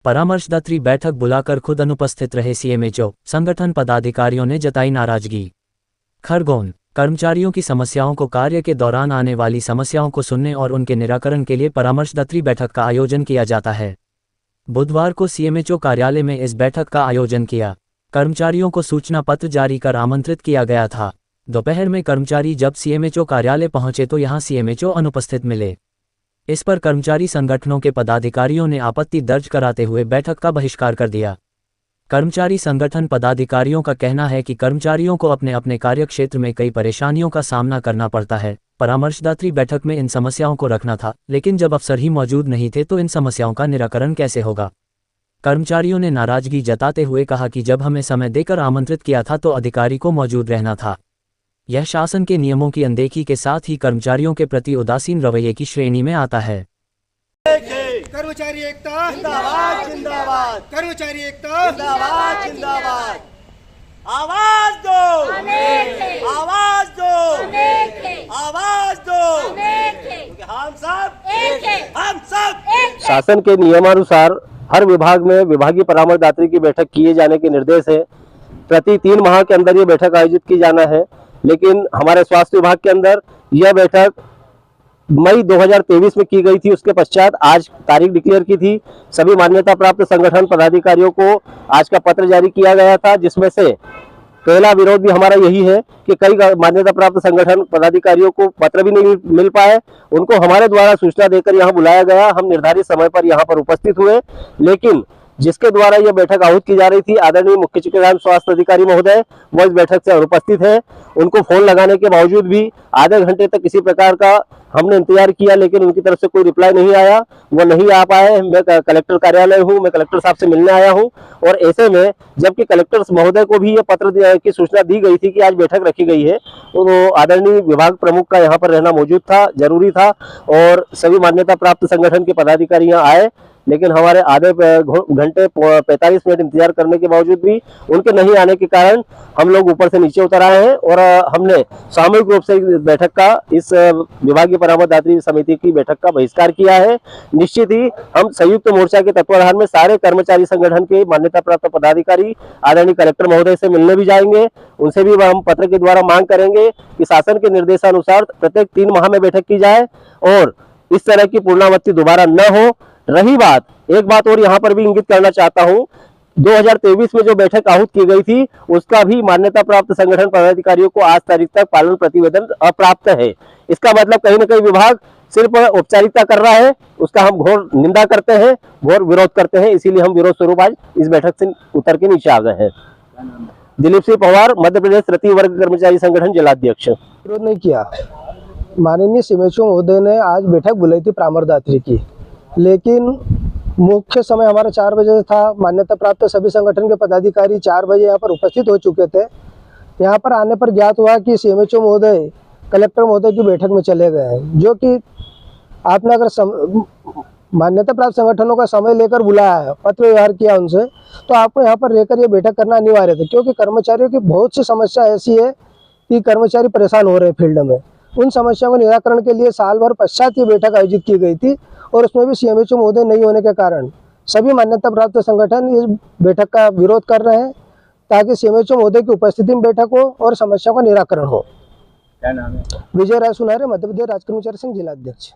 परामर्शदात्री बैठक बुलाकर खुद अनुपस्थित रहे सीएमएचओ, संगठन पदाधिकारियों ने जताई नाराजगी। खरगोन, कर्मचारियों की समस्याओं को कार्य के दौरान आने वाली समस्याओं को सुनने और उनके निराकरण के लिए परामर्शदात्री बैठक का आयोजन किया जाता है। बुधवार को सीएमएचओ कार्यालय में इस बैठक का आयोजन किया। कर्मचारियों को सूचना पत्र जारी कर आमंत्रित किया गया था। दोपहर में कर्मचारी जब सीएमएचओ कार्यालय पहुंचे तो यहां सीएमएचओ अनुपस्थित मिले। इस पर कर्मचारी संगठनों के पदाधिकारियों ने आपत्ति दर्ज कराते हुए बैठक का बहिष्कार कर दिया। कर्मचारी संगठन पदाधिकारियों का कहना है कि कर्मचारियों को अपने अपने कार्यक्षेत्र में कई परेशानियों का सामना करना पड़ता है। परामर्शदात्री बैठक में इन समस्याओं को रखना था, लेकिन जब अफसर ही मौजूद नहीं थे तो इन समस्याओं का निराकरण कैसे होगा। कर्मचारियों ने नाराजगी जताते हुए कहा कि जब हमें समय देकर आमंत्रित किया था तो अधिकारी को मौजूद रहना था। यह शासन के नियमों की अनदेखी के साथ ही कर्मचारियों के प्रति उदासीन रवैये की श्रेणी में आता है। कर्मचारी एकता जिंदाबाद जिंदाबाद, कर्मचारी एकता जिंदाबाद जिंदाबाद। आवाज दो, आवाज दो, आवाज दो, हम सब शासन के नियमानुसार हर विभाग में विभागीय परामर्शदात्री की बैठक किए जाने के निर्देश है। प्रति 3 माह के अंदर ये बैठक आयोजित की जाना है, लेकिन हमारे स्वास्थ्य विभाग के अंदर यह बैठक मई 2023 में की गई थी। उसके पश्चात आज तारीख डिक्लेयर की थी। सभी मान्यता प्राप्त संगठन पदाधिकारियों को आज का पत्र जारी किया गया था, जिसमें से पहला विरोध भी हमारा यही है कि कई मान्यता प्राप्त संगठन पदाधिकारियों को पत्र भी नहीं मिल पाए। उनको हमारे द्वारा सूचना देकर यहाँ बुलाया गया। हम निर्धारित समय पर यहाँ पर उपस्थित हुए, लेकिन जिसके द्वारा यह बैठक आहूत की जा रही थी, आदरणीय मुख्य चिकित्सा स्वास्थ्य अधिकारी महोदय, वो इस बैठक से अनुपस्थित है। उनको फोन लगाने के बावजूद भी आधे घंटे तक किसी प्रकार का हमने इंतजार किया, लेकिन उनकी तरफ से कोई रिप्लाई नहीं आया। वो नहीं आ पाए। मैं कलेक्टर कार्यालय हूँ, मैं कलेक्टर साहब से मिलने आया हूँ, और ऐसे में जबकि कलेक्टर महोदय को भी ये पत्र की सूचना दी गई थी कि आज बैठक रखी गई है, तो आदरणीय विभाग प्रमुख का यहाँ पर रहना मौजूद था, जरूरी था, और सभी मान्यता प्राप्त संगठन के पदाधिकारी यहाँ आए। लेकिन हमारे आधे घंटे 45 मिनट इंतजार करने के बावजूद भी उनके नहीं आने के कारण हम लोग ऊपर से नीचे उतर आए हैं, और हमने सामूहिक रूप से बैठक का, इस विभागीय परामर्शदात्री समिति की बैठक का बहिष्कार किया है। निश्चित ही हम संयुक्त मोर्चा के तत्वाधान में सारे कर्मचारी संगठन के मान्यता प्राप्त पदाधिकारी आदरणीय कलेक्टर महोदय से मिलने भी जाएंगे। उनसे भी हम पत्र के द्वारा मांग करेंगे कि शासन के निर्देशानुसार प्रत्येक 3 माह में बैठक की जाए और इस तरह की पुनरावृत्ति दोबारा न हो। रही बात, एक बात और यहाँ पर भी इंगित करना चाहता हूँ, 2023 में जो बैठक आहूत की गई थी उसका भी मान्यता प्राप्त संगठन पदाधिकारियों को आज तारीख तक पालन प्रतिवेदन अप्राप्त है। इसका मतलब कहीं न कहीं विभाग सिर्फ औपचारिकता कर रहा है। उसका हम घोर निंदा करते हैं, घोर विरोध करते हैं। इसीलिए हम विरोध स्वरूप आज इस बैठक से उतर के नीचे आ गए हैं। दिलीप सिंह पवार, मध्य प्रदेश तृतीय वर्ग कर्मचारी संगठन जिलाध्यक्ष। विरोध नहीं किया। माननीय सीएमएचओ महोदय ने आज बैठक बुलाई थी परामर्शदात्री की, लेकिन मुख्य समय हमारा 4 बजे था। मान्यता प्राप्त सभी संगठन के पदाधिकारी 4 बजे यहाँ पर उपस्थित हो चुके थे। यहाँ पर आने पर ज्ञात हुआ कि सीएमएचओ महोदय कलेक्टर महोदय की बैठक में चले गए हैं, जो कि आपने अगर मान्यता प्राप्त संगठनों का समय लेकर बुलाया है, पत्र व्यवहार किया उनसे, तो आपको यहाँ पर रहकर ये बैठक करना अनिवार्य था, क्योंकि कर्मचारियों की बहुत सी समस्या ऐसी है कि कर्मचारी परेशान हो रहे हैं फील्ड में। उन समस्याओं के निराकरण के लिए साल भर पश्चात ये बैठक आयोजित की गई थी, और उसमें भी सीएमएचओ महोदय नहीं होने के कारण सभी मान्यता प्राप्त संगठन इस बैठक का विरोध कर रहे हैं, ताकि सीएमएचओ महोदय की उपस्थिति में बैठक हो और समस्याओं का निराकरण हो। क्या नाम है? विजय राय सुनारे, मध्य प्रदेश राज्य कर्मचारी संघ जिलाध्यक्ष।